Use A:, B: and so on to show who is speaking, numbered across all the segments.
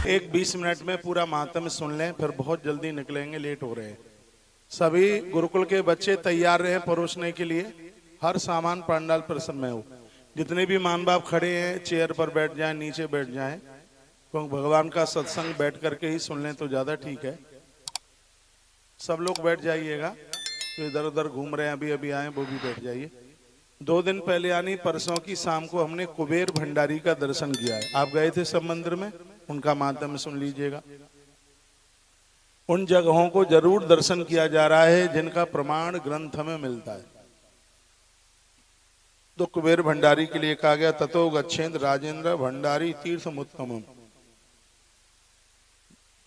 A: एक 20 मिनट में पूरा मातम सुन लें, फिर बहुत जल्दी निकलेंगे, लेट हो रहे हैं। सभी गुरुकुल के बच्चे तैयार रहे परोसने के लिए। हर सामान पंडाल पर समय हो। जितने भी मां बाप खड़े हैं चेयर पर बैठ जाएं, नीचे बैठ जाएं, क्योंकि भगवान का सत्संग बैठ करके ही सुन लें तो ज्यादा ठीक है। सब लोग बैठ जाइएगा, तो इधर उधर घूम रहे हैं अभी अभी आए वो भी बैठ जाइए। 2 दिन पहले यानी परसों की शाम को हमने कुबेर भंडारी का दर्शन किया है। आप गए थे सब मंदिर में, उनका माध्यम सुन लीजिएगा। उन जगहों को जरूर दर्शन किया जा रहा है जिनका प्रमाण ग्रंथ में मिलता है। तो कुबेर भंडारी के लिए कहा गया ततो गच्छेन्द्र राजेंद्र भंडारी तीर्थमुत्तमम्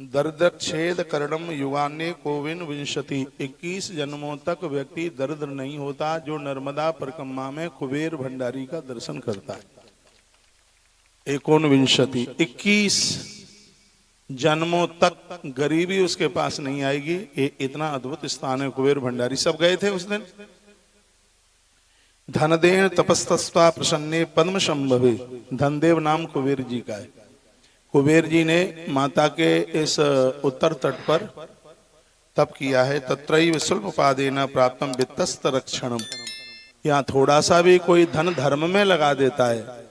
A: दर्दच्छेद करणम युगान्य कोविन विंशति। 21 जन्मों तक व्यक्ति दरिद्र नहीं होता जो नर्मदा परिक्रमा में कुबेर भंडारी का दर्शन करता है। 21 21 जन्मों तक गरीबी उसके पास नहीं आएगी। ये इतना अद्भुत स्थान है कुबेर भंडारी। सब गए थे उस दिन। धनदेव तपस्तस्वा प्रसन्ने पद्म संभवे। धनदेव नाम कुबेर जी का है। कुबेर जी ने माता के इस उत्तर तट पर तप किया है। तत्रैव स्वल्पपादेन प्राप्तम वित्तस्त रक्षणम। यहाँ थोड़ा सा भी कोई धन धर्म में लगा देता है,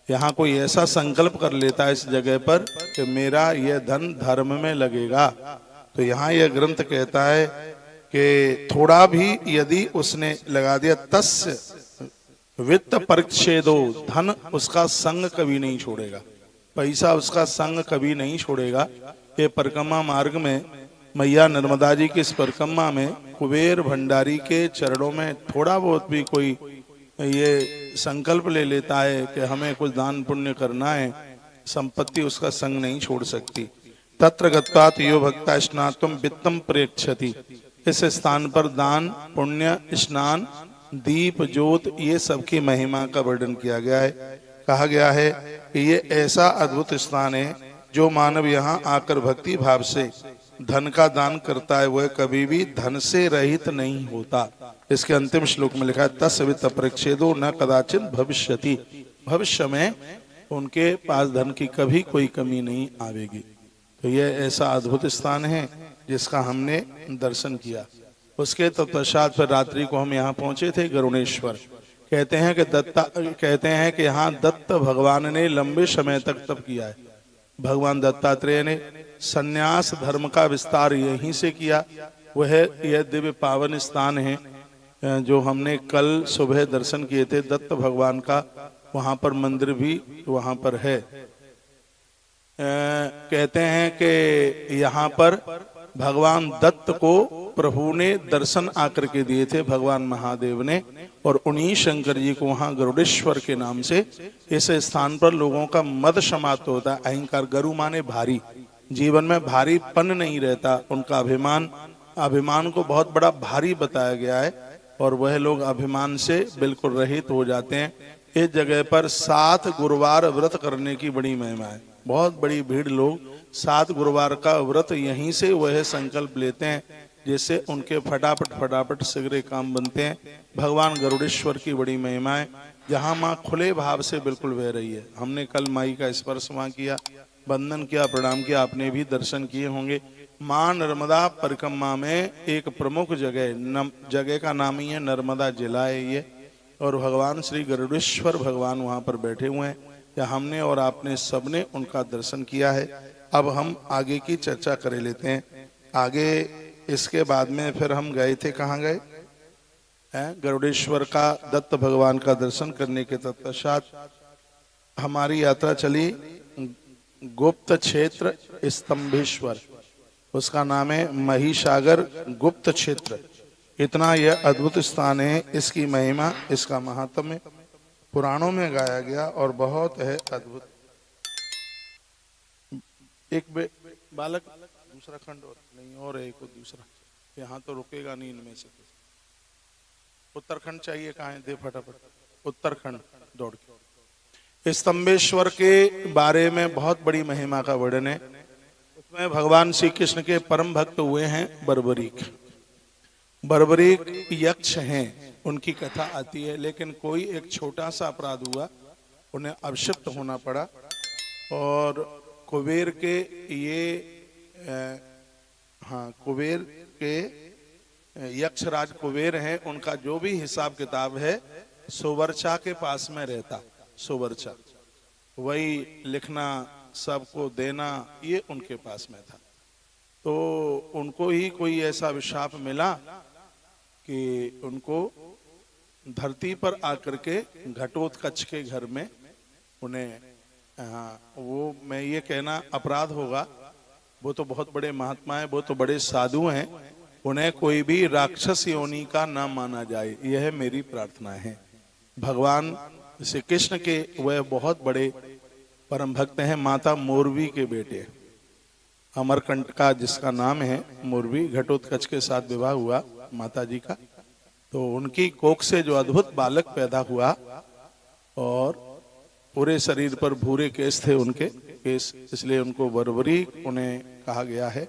A: यहाँ कोई ऐसा संकल्प कर लेता है इस जगह पर कि मेरा यह धन धर्म में लगेगा, तो यहाँ यह ग्रंथ कहता है कि थोड़ा भी यदि उसने लगा दिया तस्य वित्त परिच्छेदो। धन उसका संग कभी नहीं छोड़ेगा, पैसा उसका संग कभी नहीं छोड़ेगा। ये परिक्रमा मार्ग में मैया नर्मदा जी की इस परिक्रमा में कुबेर भंडारी के चरणों में थोड़ा बहुत भी कोई ये संकल्प ले लेता है कि हमें कुछ दान पुण्य करना है, संपत्ति उसका संग नहीं छोड़ सकती। तत्र गत्वात यो भक्ता स्नातुम वित्तम प्रेक्षति। इस स्थान पर दान पुण्य स्नान दीप ज्योत ये सबकी महिमा का वर्णन किया गया है। कहा गया है कि ये ऐसा अद्भुत स्थान है जो मानव यहाँ आकर भक्ति भाव से धन का दान करता है वह कभी भी धन से रहित नहीं होता। इसके अंतिम श्लोक में लिखा है तस् वित्त परिच्छेदो न कदाचित भविष्यति। भविष्य में उनके पास धन की कभी कोई कमी नहीं आवेगी। तो यह ऐसा अद्भुत स्थान है जिसका हमने दर्शन किया। उसके तत्पश्चात फिर रात्रि को हम यहाँ पहुंचे थे गरुड़ेश्वर। कहते हैं कि यहाँ दत्त भगवान ने लंबे समय तक तप किया है। भगवान दत्तात्रेय ने संन्यास धर्म का विस्तार यहीं से किया। वह यह दिव्य पावन स्थान है जो हमने कल सुबह दर्शन किए थे दत्त भगवान का। वहां पर मंदिर भी वहां पर है। कहते हैं कि यहाँ पर भगवान दत्त को प्रभु ने दर्शन आकर के दिए थे भगवान महादेव ने, और उन्हीं शंकर जी को वहां गरुड़ेश्वर के नाम से इस स्थान पर लोगों का मद समाप्त होता है। अहंकार, गरु माने भारी, जीवन में भारीपन नहीं रहता। उनका अभिमान को बहुत बड़ा भारी बताया गया है और वह लोग अभिमान से बिल्कुल रहित हो जाते हैं। इस जगह पर 7 गुरुवार व्रत करने की बड़ी महिमा है। बहुत बड़ी भीड़ लोग 7 गुरुवार का व्रत यहीं से वह संकल्प लेते हैं जिससे उनके फटाफट शीघ्र काम बनते हैं। भगवान गरुड़ेश्वर की बड़ी महिमा है जहाँ माँ खुले भाव से बिल्कुल बह रही है। हमने कल माई का स्पर्श वहाँ किया, वंदन किया, प्रणाम किया। आपने भी दर्शन किए होंगे। माँ नर्मदा परिक्रमा में एक प्रमुख जगह का नाम ही है नर्मदा जिला है ये, और भगवान श्री गरुड़ेश्वर भगवान वहाँ पर बैठे हुए हैं। या हमने और आपने सबने उनका दर्शन किया है। अब हम आगे की चर्चा कर लेते हैं। आगे इसके बाद में फिर हम गए थे, कहाँ गए? गरुड़ेश्वर का दत्त भगवान का दर्शन करने के तत्पश्चात हमारी यात्रा चली गुप्त क्षेत्र स्तंभेश्वर। उसका नाम है महिसागर गुप्त क्षेत्र। इतना यह अद्भुत स्थान है, इसकी महिमा, इसका महात्म्य पुराणों में गाया गया और बहुत है अद्भुत। एक बालक दूसरा खंड और नहीं, और एक दूसरा, यहाँ तो रुकेगा नहीं इनमें से। उत्तरखंड चाहिए, कहाँ है? दे फटाफट उत्तरखंड दौड़ के। स्तंभेश्वर के बारे में बहुत बड़ी महिमा का वर्णन है। उसमें भगवान श्री कृष्ण के परम भक्त हुए हैं बर्बरीक यक्ष हैं, उनकी कथा आती है। लेकिन कोई एक छोटा सा अपराध हुआ, उन्हें अभिशिप्त होना पड़ा और कुबेर के ये हाँ, कुबेर के यक्षराज कुबेर हैं, उनका जो भी हिसाब किताब है सुवर्चा के पास में रहता। सुवर्चा वही लिखना, सबको देना, ये उनके पास में था। तो उनको ही कोई ऐसा अभिशाप मिला कि उनको धरती पर आकर के घटोत्कच के घर में उन्हें, वो मैं ये कहना अपराध होगा, वो तो बहुत बड़े महात्मा है, वो तो बड़े साधु हैं, उन्हें कोई भी राक्षस योनि का ना माना जाए, यह मेरी प्रार्थना है। भगवान श्री कृष्ण के वह बहुत बड़े परम भक्त हैं, माता मोरवी के बेटे, अमरकंटका जिसका नाम है मोरवी, घटोत्कच के साथ विवाह हुआ माता जी का। तो उनकी कोख से जो अद्भुत बालक पैदा हुआ और पूरे शरीर पर भूरे केस थे उनके केस, इसलिए उनको बर्बरी उन्हें कहा गया है।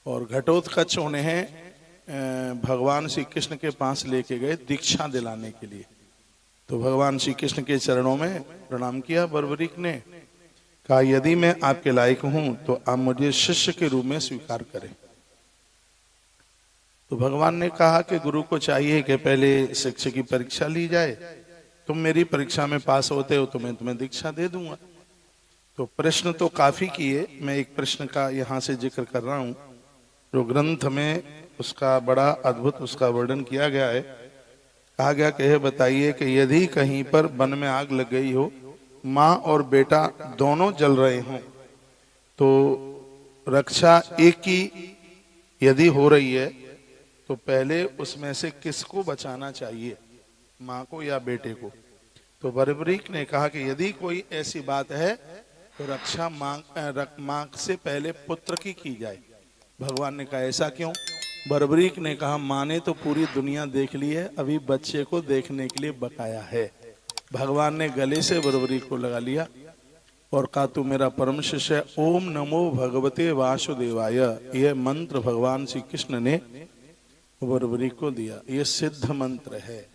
A: और घटोत्कच उन्हें भगवान श्री कृष्ण के पास लेके गए दीक्षा दिलाने के लिए। तो भगवान श्री कृष्ण के चरणों में प्रणाम किया बर्बरीक ने, कहा यदि मैं आपके लायक हूं तो आप मुझे शिष्य के रूप में स्वीकार करें। तो भगवान ने कहा कि गुरु को चाहिए कि पहले शिक्षा की परीक्षा ली जाए, तुम मेरी परीक्षा में पास होते हो तो मैं तुम्हें दीक्षा दे दूंगा। तो प्रश्न तो काफी किए, मैं एक प्रश्न का यहाँ से जिक्र कर रहा हूँ जो ग्रंथ में उसका बड़ा अद्भुत उसका वर्णन किया गया है। कहा गया कि यह बताइए कि यदि कहीं पर वन में आग लग गई हो, माँ और बेटा दोनों जल रहे हों, तो रक्षा एक की यदि हो रही है तो पहले उसमें से किसको बचाना चाहिए, माँ को या बेटे को? तो बर्बरीक ने कहा कि यदि कोई ऐसी बात है तो रक्षा माँ से पहले पुत्र की जाए। भगवान ने कहा ऐसा क्यों? बर्बरीक ने कहा माँ ने तो पूरी दुनिया देख ली है, अभी बच्चे को देखने के लिए बकाया है। भगवान ने गले से बर्बरीक को लगा लिया और कहा तू मेरा परम शिष्य है। ओम नमो भगवते वासुदेवाय, यह मंत्र भगवान श्री कृष्ण ने बर्बरीक को दिया। यह सिद्ध मंत्र है।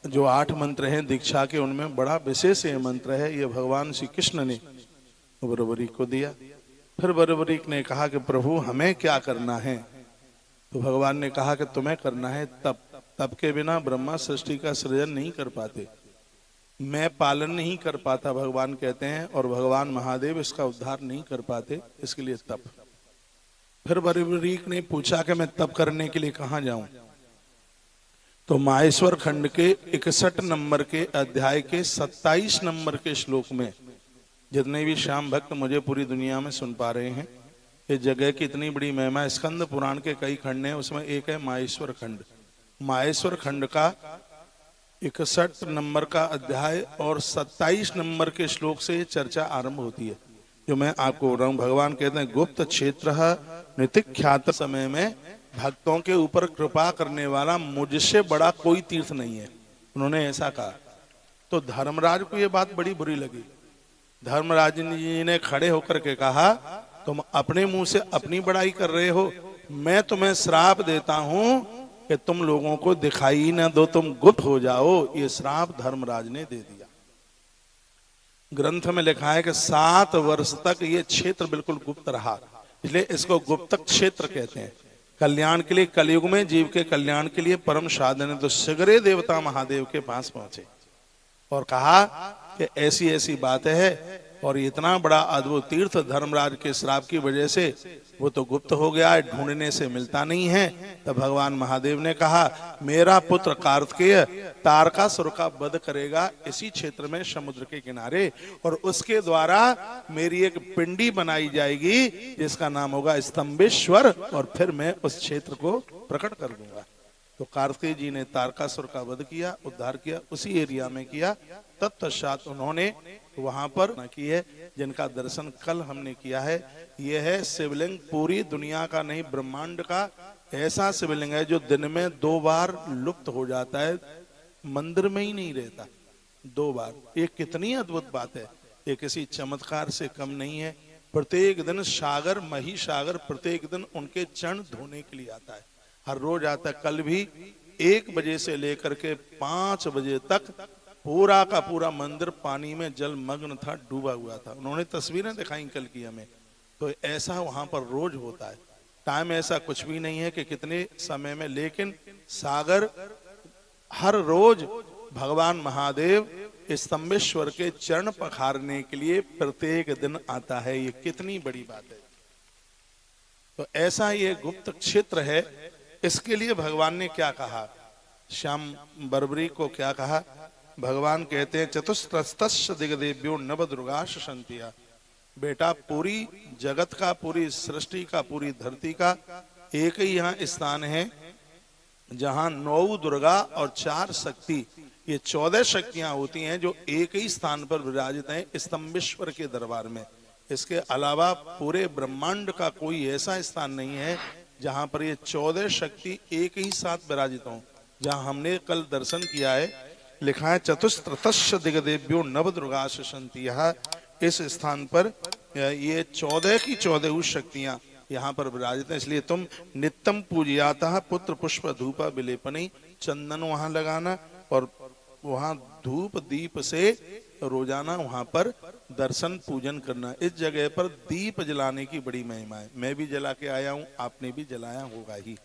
A: जो 8 मंत्र हैं दीक्षा के, उनमें बड़ा विशेष ये मंत्र है, ये भगवान श्री कृष्ण ने बर्बरीक को दिया। फिर बर्बरीक ने कहा कि प्रभु हमें क्या करना है? तो भगवान ने कहा कि तुम्हें करना है तप। तप के बिना ब्रह्मा सृष्टि का सृजन नहीं कर पाते, मैं पालन नहीं कर पाता भगवान कहते हैं, और भगवान महादेव इसका उद्धार नहीं कर पाते, इसके लिए तप। फिर बर्बरीक ने पूछा कि मैं तप करने के लिए कहाँ जाऊं? तो माहेश्वर खंड के 61 नंबर के अध्याय के 27 नंबर के श्लोक में, जितने भी श्याम भक्त मुझे पूरी दुनिया में सुन पा रहे हैं, इस जगह की इतनी बड़ी महिमा, स्कंद पुराण के कई खंड हैं, उसमें एक है माहेश्वर खंड। माहेश्वर खंड का 61 नंबर का अध्याय और 27 नंबर के श्लोक से चर्चा आरंभ होती है, जो मैं आपको बोल रहा हूँ। भगवान कहते हैं गुप्त क्षेत्र नितिख्यात, समय में भक्तों के ऊपर कृपा करने वाला मुझसे बड़ा कोई तीर्थ नहीं है, उन्होंने ऐसा कहा। तो धर्मराज को यह बात बड़ी बुरी लगी। धर्मराज जी ने खड़े होकर के कहा तुम अपने मुंह से अपनी बड़ाई कर रहे हो, मैं तुम्हें श्राप देता हूं कि तुम लोगों को दिखाई न दो, तुम गुप्त हो जाओ। ये श्राप धर्मराज ने दे दिया। ग्रंथ में लिखा है कि 7 वर्ष तक ये क्षेत्र बिल्कुल गुप्त रहा, इसलिए इसको गुप्त क्षेत्र कहते हैं। कल्याण के लिए, कलयुग में जीव के कल्याण के लिए परम साधन है। तो शीघ्र देवता महादेव के पास पहुंचे और कहा कि ऐसी ऐसी बात है, और इतना बड़ा अद्भुत तीर्थ धर्मराज के श्राप की वजह से वो तो गुप्त हो गया है, ढूंढने से मिलता नहीं है। तब भगवान महादेव ने कहा मेरा पुत्र कार्तिकेय तारकासुर का वध करेगा इसी क्षेत्र में समुद्र के किनारे, और उसके द्वारा मेरी एक पिंडी बनाई जाएगी जिसका नाम होगा स्तंभेश्वर, और फिर मैं उस क्षेत्र को प्रकट कर दूंगा। तो कार्तिकेय जी ने तारकासुर का वध किया, उद्धार किया, उसी एरिया में किया। तत्पश्चात उन्होंने वहां पर की है, जिनका दर्शन कल हमने किया है। यह है शिवलिंग, पूरी दुनिया का नहीं ब्रह्मांड का ऐसा शिवलिंग है जो दिन में 2 बार लुप्त हो जाता है, मंदिर में ही नहीं रहता 2 बार। ये कितनी अद्भुत बात है, ये किसी चमत्कार से कम नहीं है। प्रत्येक दिन सागर, मही सागर प्रत्येक दिन उनके चरण धोने के लिए आता है, हर रोज आता है। कल भी 1 बजे से लेकर के 5 बजे तक पूरा का पूरा मंदिर पानी में जलमग्न था, डूबा हुआ था। उन्होंने तस्वीरें दिखाई कल की हमें। तो ऐसा वहां पर रोज होता है। टाइम ऐसा कुछ भी नहीं है कि कितने समय में, लेकिन सागर हर रोज भगवान महादेव स्तंभेश्वर के चरण पखारने के लिए प्रत्येक दिन आता है। ये कितनी बड़ी बात है। तो ऐसा ये गुप्त क्षेत्र है। इसके लिए भगवान ने क्या कहा, श्याम बरबरी को क्या कहा? भगवान कहते हैं चतुस्तस्य दिग्देव्यो नव दुर्गाश संतिया। बेटा पूरी जगत का, पूरी सृष्टि का, पूरी धरती का एक ही यहाँ स्थान है जहां 9 दुर्गा और 4 शक्ति, ये 14 शक्तियां होती हैं जो एक ही स्थान पर विराजित हैं स्तंभेश्वर के दरबार में। इसके अलावा पूरे ब्रह्मांड का कोई ऐसा स्थान नहीं है जहां पर ये 14 शक्ति एक ही साथ विराजित हों। जहां हमने कल दर्शन किया है, लिखा है चतुस्त्रतस्य दिग्देव्यो नव दुर्गाश संतिया। इस स्थान पर ये 14 की 14 शक्तियां यहाँ पर विराजित है। इसलिए तुम नित्यम पूजयाता पुत्र पुष्प धूप विलेपनी, चंदन वहां लगाना और वहां धूप दीप से रोजाना वहां पर दर्शन पूजन करना। इस जगह पर दीप जलाने की बड़ी महिमा है। मैं भी जला के आया हूं, आपने भी जलाया होगा ही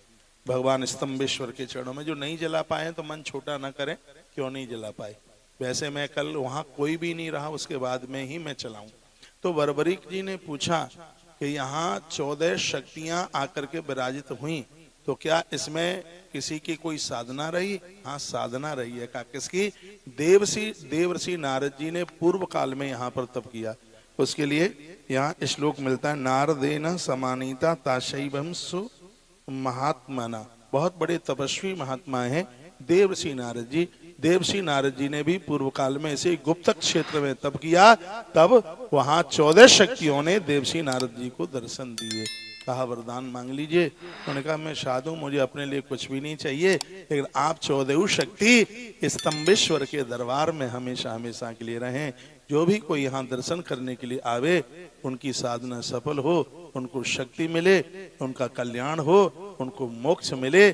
A: भगवान स्तंभेश्वर के चरणों में। जो नहीं जला पाए तो मन छोटा ना करें, क्यों नहीं जला पाए। वैसे मैं कल वहां कोई भी नहीं रहा, उसके बाद में ही मैं चलाऊं। तो बरबरीक जी ने पूछा कि यहाँ 14 शक्तियां आकर के विराजित हुई, तो क्या इसमें किसी की कोई साधना रही? हाँ, साधना रही है। का किसकी? देवर्षि नारद जी ने पूर्व काल में यहाँ पर तप किया। उसके लिए यहाँ श्लोक मिलता है, नारदेन समानीता ताशैवं सु महात्मना। बहुत बड़े तपस्वी महात्मा हैं देवर्षि नारद जी। देवर्षि नारद जी ने भी पूर्व काल में इसे गुप्त क्षेत्र में तप किया। तब वहां 14 शक्तियों ने देवर्षि नारद जी को दर्शन दिए। कहा वरदान मांग लीजिए। उन्होंने कहा मैं साधु, मुझे अपने लिए कुछ भी नहीं चाहिए, लेकिन आप 14 शक्ति स्तंभेश्वर के दरबार में हमेशा हमेशा के लिए रहें। जो भी कोई यहाँ दर्शन करने के लिए आवे, उनकी साधना सफल हो, उनको शक्ति मिले, उनका कल्याण हो, उनको मोक्ष मिले,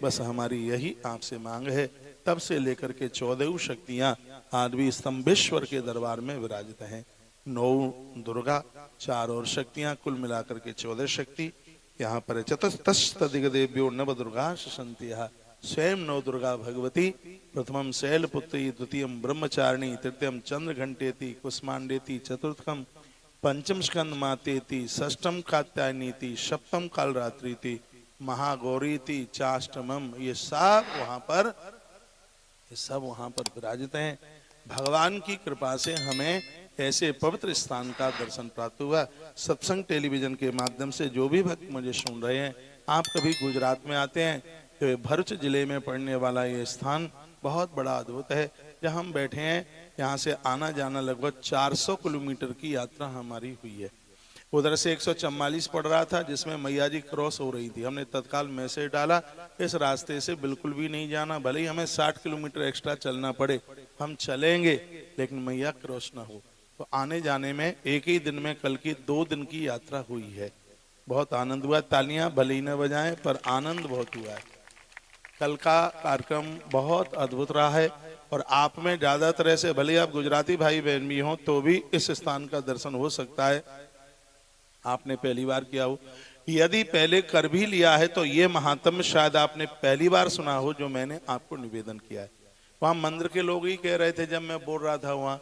A: बस हमारी यही आपसे मांग है। तब से लेकर के 14 शक्तियां आज भी स्तंभेश्वर के दरबार में विराजित हैं। 9 दुर्गा, 4 और शक्तियां, कुल मिलाकर के 14 शक्ति यहाँ पर है। चतुस्तस्य दिग्देव्यो नव दुर्गाश संतिया। स्वयं 9 दुर्गा भगवती, प्रथमम शैलपुत्री, द्वितीयम ब्रह्मचारिणी, तृतीयम चंद्र घंटेति कुष्मांडेति, चतुर्थम पंचम स्कंद मातेति, षष्ठम कात्यायनीति, सप्तम कालरात्रिति, महागौरीति, चाष्टमम। ये सब वहां पर विराजित हैं। भगवान की कृपा से हमें ऐसे पवित्र स्थान का दर्शन प्राप्त हुआ। सत्संग टेलीविजन के माध्यम से जो भी भक्त मुझे सुन रहे हैं, आप कभी गुजरात में आते हैं तो भरूच जिले में पड़ने वाला ये स्थान बहुत बड़ा अद्भुत है। जहाँ हम बैठे हैं, यहाँ से आना जाना लगभग 400 किलोमीटर की यात्रा हमारी हुई है। उधर से 144 पड़ रहा था, जिसमें मैया जी क्रॉस हो रही थी। हमने तत्काल मैसेज डाला, इस रास्ते से बिल्कुल भी नहीं जाना, भले ही हमें 60 किलोमीटर एक्स्ट्रा चलना पड़े, हम चलेंगे, लेकिन मैया क्रॉस ना हो। तो आने जाने में एक ही दिन में कल की 2 दिन की यात्रा हुई है। बहुत आनंद हुआ। तालियां भले ही न बजाएं, पर आनंद बहुत हुआ है। कल का कार्यक्रम बहुत अद्भुत रहा है। और आप में ज्यादातर ऐसे, भले आप गुजराती भाई बहन भी हों, तो भी इस स्थान का दर्शन हो सकता है। आपने पहली बार किया हो, यदि पहले कर भी लिया है तो ये महात्म्य शायद आपने पहली बार सुना हो जो मैंने आपको निवेदन किया है। वहां मंदिर के लोग ही कह रहे थे, जब मैं बोल रहा था वहां,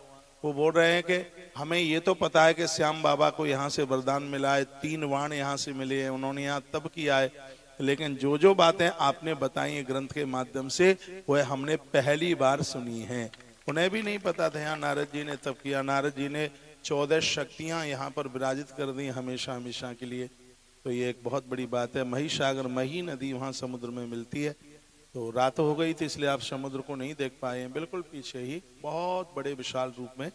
A: वो बोल रहे हैं कि हमें ये तो पता है कि श्याम बाबा को यहाँ से वरदान मिला है, 3 वाण यहाँ से मिले हैं, उन्होंने यहाँ तप किया है, लेकिन जो जो बातें आपने बताई ग्रंथ के माध्यम से, वह हमने पहली बार सुनी है। उन्हें भी नहीं पता था यहाँ नारद जी ने तप किया। नारद जी ने 14 शक्तियां यहाँ पर विराजित कर दी हमेशा हमेशा के लिए। तो ये एक बहुत बड़ी बात है। महिसागर, मही नदी वहाँ समुद्र में मिलती है। तो रात हो गई थी, इसलिए आप समुद्र को नहीं देख पाए हैं। बिल्कुल पीछे ही बहुत बड़े विशाल रूप में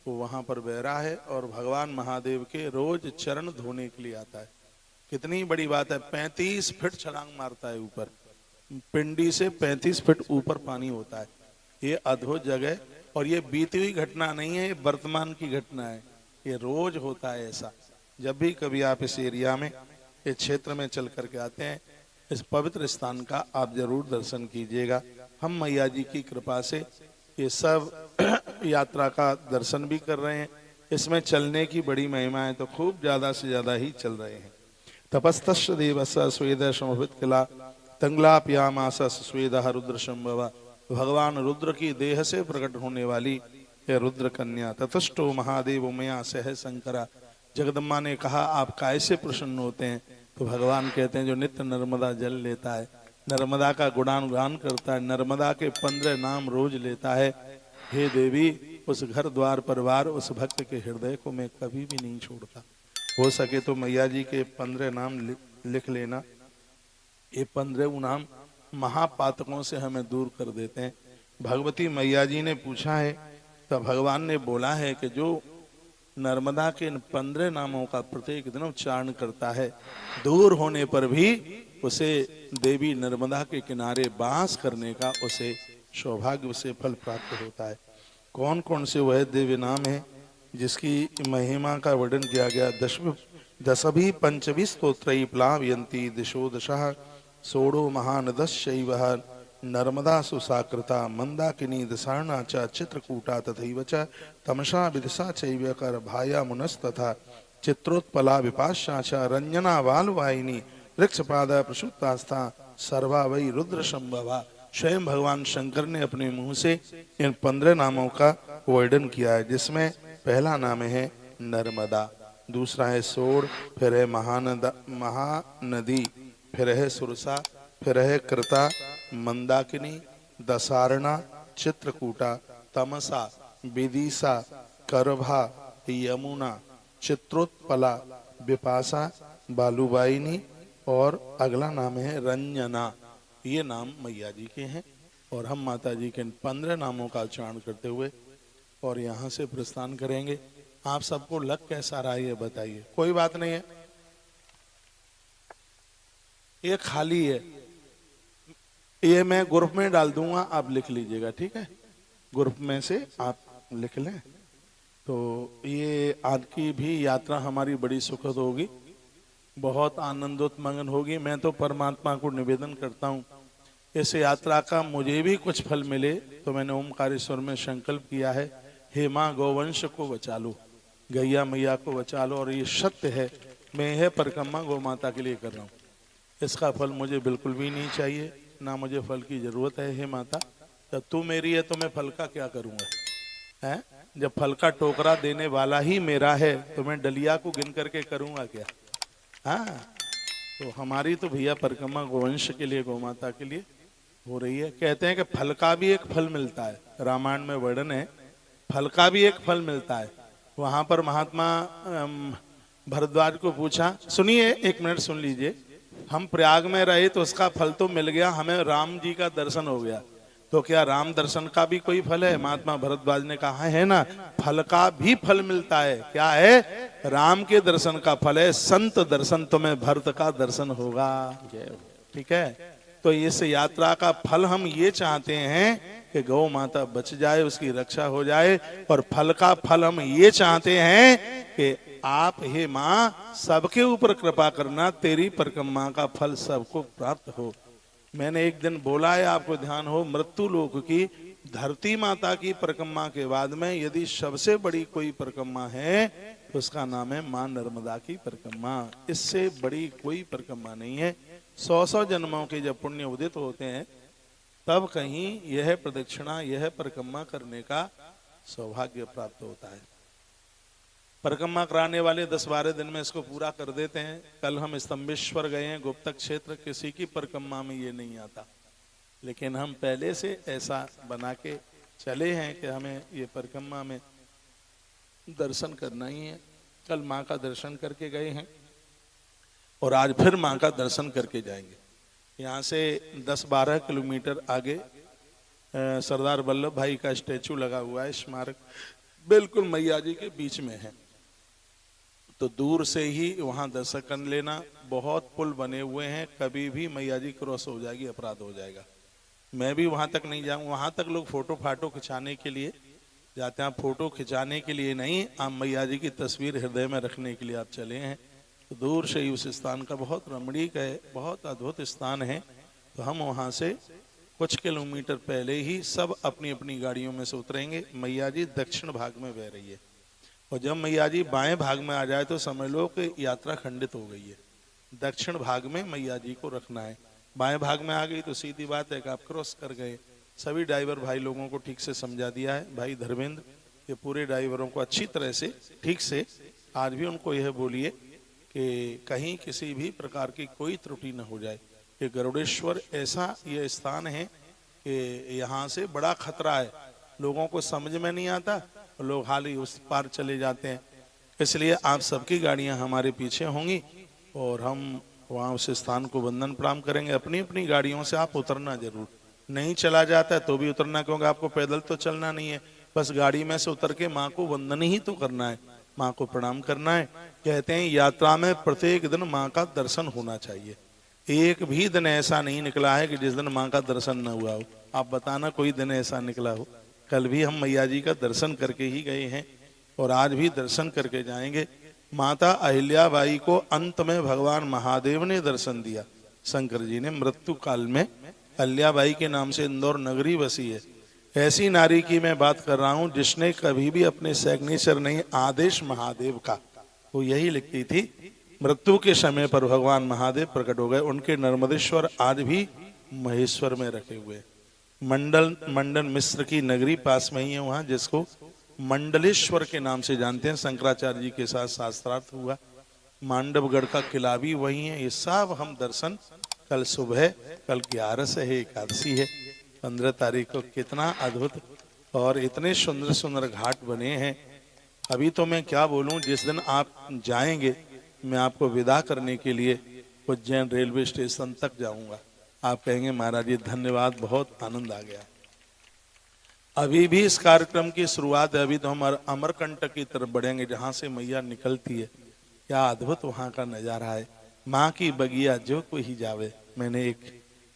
A: वो वहाँ पर बह रहा है और भगवान महादेव के रोज चरण धोने के लिए आता है। कितनी बड़ी बात है। 35 फीट छलांग मारता है ऊपर, पिंडी से 35 फीट ऊपर पानी होता है। ये अद्भुत जगह, और ये बीती हुई घटना नहीं है, ये वर्तमान की घटना है। ये रोज होता है ऐसा। जब भी कभी आप इस एरिया में, इस क्षेत्र में चल करके आते हैं, इस पवित्र स्थान का आप जरूर दर्शन कीजिएगा। हम मैया जी की कृपा से ये सब यात्रा का दर्शन भी कर रहे हैं। इसमें चलने की बड़ी महिमा है, तो खूब ज्यादा से ज्यादा ही चल रहे हैं। तपस्तस्य देवस स्वेद समभित किला तंगलाप्यामास स्वेद रुद्र संभव। भगवान रुद्र की देह से प्रकट होने वाली यह रुद्र कन्या। ततष्टो महादेव उमया सह शंकरा। जगदम्बा ने कहा आप कैसे प्रसन्न होते हैं? तो भगवान कहते हैं जो नित्य नर्मदा जल लेता है, नर्मदा का गुणानुगान करता है, नर्मदा के 15 नाम रोज लेता है, हे देवी उस घर द्वार परिवार उस भक्त के हृदय को मैं कभी भी नहीं छोड़ता। हो सके तो मैया जी के 15 नाम लिख लेना। ये 15 नाम महापातकों से हमें दूर कर देते हैं। भगवती मैया जी ने पूछा है, तो भगवान ने बोला है कि जो नर्मदा के इन 15 नामों का प्रत्येक दिन उच्चारण करता है, दूर होने पर भी उसे देवी नर्मदा के किनारे वास करने का उसे सौभाग्य, उसे फल प्राप्त होता है। कौन कौन से वह दिव्य नाम है जिसकी महिमा का वर्णन किया गया? दशभी पंचभी स्तोत्र प्लावयंती दिशो दशः सोड़ो महानदश्चैव नर्मदा सुसाकृता मंदाकिनी दशार्णा च चित्रकूटा तथैव च तमसा विदिशा चैव कर भाया मुनस्तथा चित्रोत्पला विपाशा च रंजना वालवाहिनी वृक्षपाद प्रसुप्तास्था सर्वा वै रुद्र संभवा। स्वयं भगवान शंकर ने अपने मुंह से इन 15 नामों का वर्णन किया है, जिसमें पहला नाम है नर्मदा, दूसरा है सोड़, फिर है महानदी, फिर है सुरसा, फिर है कृता, मंदाकिनी, दसारणा, चित्रकूटा, तमसा, विदिशा, करभा, यमुना, चित्रोत्पला, विपाशा, बालुबाइनी और अगला नाम है रंजना। ये नाम मैया जी के हैं और हम माता जी के इन 15 नामों का उच्चारण करते हुए और यहाँ से प्रस्थान करेंगे। आप सबको लग कैसा रहा है ये बताइए। कोई बात नहीं है, ये खाली है, ये मैं ग्रुप में डाल दूंगा, आप लिख लीजिएगा, ठीक है? ग्रुप में से आप लिख लें। तो ये आज की भी यात्रा हमारी बड़ी सुखद होगी, बहुत आनंदोत्मगन होगी। मैं तो परमात्मा को निवेदन करता हूँ इस यात्रा का मुझे भी कुछ फल मिले, तो मैंने ओमकारेश्वर में संकल्प किया है, हे माँ गौवंश को बचा लो, गैया मैया को बचा लो। और ये सत्य है, मैं यह परिक्रमा गौ माता के लिए कर रहा हूँ। इसका फल मुझे बिल्कुल भी नहीं चाहिए, ना मुझे फल की जरूरत है। हे माता, जब तू मेरी है तो मैं फल का क्या करूँगा? है जब फल का टोकरा देने वाला ही मेरा है तो मैं डलिया को गिन करके करूँगा क्या? हाँ, तो हमारी तो भैया परिक्रमा गोवंश के लिए, गौ माता के लिए हो रही है। कहते हैं कि फल का भी एक फल मिलता है, रामायण में वर्णन है, फल का भी एक फल मिलता है। वहां पर महात्मा भरद्वाज को पूछा, सुनिए एक मिनट सुन लीजिए, हम प्रयाग में रहे तो उसका फल तो मिल गया, हमें राम जी का दर्शन हो गया, तो क्या राम दर्शन का भी कोई फल है? महात्मा भरद्वाज ने कहा है ना, फल का भी फल मिलता है। क्या है? राम के दर्शन का फल है, संत दर्शन, तुम्हें भरत का दर्शन होगा। ठीक है, तो इस यात्रा का फल हम ये चाहते हैं कि गौ माता बच जाए, उसकी रक्षा हो जाए, और फल का फल हम ये चाहते हैं कि आप हे माँ सबके ऊपर कृपा करना, तेरी परिक्रमा का फल सबको प्राप्त हो। मैंने एक दिन बोला है, आपको ध्यान हो, मृत्यु लोक की धरती माता की परिक्रमा के बाद में यदि सबसे बड़ी कोई परिक्रमा है तो उसका नाम है मां नर्मदा की परिक्रमा। इससे बड़ी कोई परिक्रमा नहीं है। 100 जन्मों के जब पुण्य उदित होते हैं तब कहीं यह प्रदक्षिणा, यह परिक्रमा करने का सौभाग्य प्राप्त होता है। परिक्रमा कराने वाले 10-12 दिन में इसको पूरा कर देते हैं। कल हम स्तंभेश्वर गए हैं, गुप्तक क्षेत्र, किसी की परिक्रमा में ये नहीं आता, लेकिन हम पहले से ऐसा बना के चले हैं कि हमें ये परिक्रमा में दर्शन करना ही है। कल माँ का दर्शन करके गए हैं और आज फिर माँ का दर्शन करके जाएंगे। यहाँ से 10-12 किलोमीटर आगे सरदार वल्लभ भाई का स्टैचू लगा हुआ है, स्मारक बिल्कुल मैया जी के बीच में है, तो दूर से ही वहां दर्शन कर लेना। बहुत पुल बने हुए हैं, कभी भी मैया जी क्रॉस हो जाएगी, अपराध हो जाएगा। मैं भी वहां तक नहीं जाऊंगा, वहां तक लोग फोटो फाटो खिंचाने के लिए जाते हैं, फोटो खिंचाने के लिए नहीं, आप मैया जी की तस्वीर हृदय में रखने के लिए आप चले हैं। तो दूर से ही उस स्थान का बहुत रमणीक है, बहुत अद्भुत स्थान है, तो हम वहां से कुछ किलोमीटर पहले ही सब अपनी अपनी गाड़ियों में से उतरेंगे। मैया जी दक्षिण भाग में बह रही है और जब मैया जी बाएं भाग में आ जाए तो समझ लो कि यात्रा खंडित हो गई है। दक्षिण भाग में मैया जी को रखना है। बाएं भाग में आ गई तो सीधी बात है कि आप क्रॉस कर गए। सभी ड्राइवर भाई लोगों को ठीक से समझा दिया है। भाई धर्मेंद्र, ये पूरे ड्राइवरों को अच्छी तरह से ठीक से आज भी उनको यह बोलिए कि कहीं किसी भी प्रकार की कोई त्रुटि न हो जाए। ये गरुड़ेश्वर ऐसा ये स्थान है कि यहाँ से बड़ा खतरा है, लोगों को समझ में नहीं आता, लोग हाल ही उस पार चले जाते हैं। इसलिए आप सबकी गाड़ियां हमारे पीछे होंगी और हम वहाँ उस स्थान को वंदन प्रणाम करेंगे। अपनी अपनी गाड़ियों से आप उतरना जरूर, नहीं चला जाता है तो भी उतरना, क्योंकि आपको पैदल तो चलना नहीं है, बस गाड़ी में से उतर के माँ को वंदन ही तो करना है, माँ को प्रणाम करना है। कहते हैं यात्रा में प्रत्येक दिन माँ का दर्शन होना चाहिए। एक भी दिन ऐसा नहीं निकला है कि जिस दिन माँ का दर्शन न हुआ हो। आप बताना कोई दिन ऐसा निकला हो। कल भी हम मैया जी का दर्शन करके ही गए हैं और आज भी दर्शन करके जाएंगे। माता अहिल्याबाई को अंत में भगवान महादेव ने दर्शन दिया। शंकर जी ने मृत्यु काल में अहिल्याबाई के नाम से इंदौर नगरी बसी है। ऐसी नारी की मैं बात कर रहा हूं जिसने कभी भी अपने सिग्नेचर नहीं आदेश महादेव का, वो यही लिखती थी। मृत्यु के समय पर भगवान महादेव प्रकट हो गए। उनके नर्मदेश्वर आज भी महेश्वर में रखे हुए। मंडन मिश्र की नगरी पास में ही है वहां, जिसको मंडलेश्वर के नाम से जानते हैं। शंकराचार्य जी के साथ शास्त्रार्थ हुआ। मांडवगढ़ का किला भी वही है। ये सब हम दर्शन कल सुबह, कल 11 से है, एकादशी है 15 तारीख को। कितना अद्भुत और इतने सुंदर सुंदर घाट बने हैं। अभी तो मैं क्या बोलूं, जिस दिन आप जाएंगे मैं आपको विदा करने के लिए उज्जैन रेलवे स्टेशन तक जाऊंगा। आप कहेंगे महाराज जी धन्यवाद, बहुत आनंद आ गया। अभी भी इस कार्यक्रम की शुरुआत है, अभी तो हम अमरकंटक की तरफ बढ़ेंगे जहां से मैया निकलती है। क्या अद्भुत वहां का नजारा है। माँ की बगिया जो कोई जावे, मैंने एक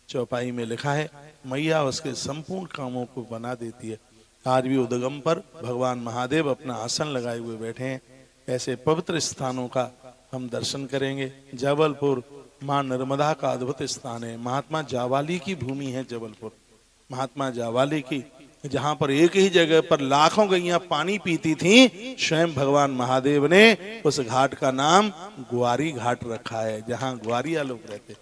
A: चौपाई में लिखा है, मैया उसके संपूर्ण कामों को बना देती है। आज भी उद्गम पर भगवान महादेव अपना आसन लगाए हुए बैठे हैं। ऐसे पवित्र स्थानों का हम दर्शन करेंगे। जबलपुर माँ नर्मदा का अद्भुत स्थान है। महात्मा जावाली की भूमि है जबलपुर, महात्मा जावाली की, जहां पर एक ही जगह पर लाखों गैया पानी पीती थी। स्वयं भगवान महादेव ने उस घाट का नाम ग्वारी घाट रखा है, जहां ग्वारिया लोग रहते।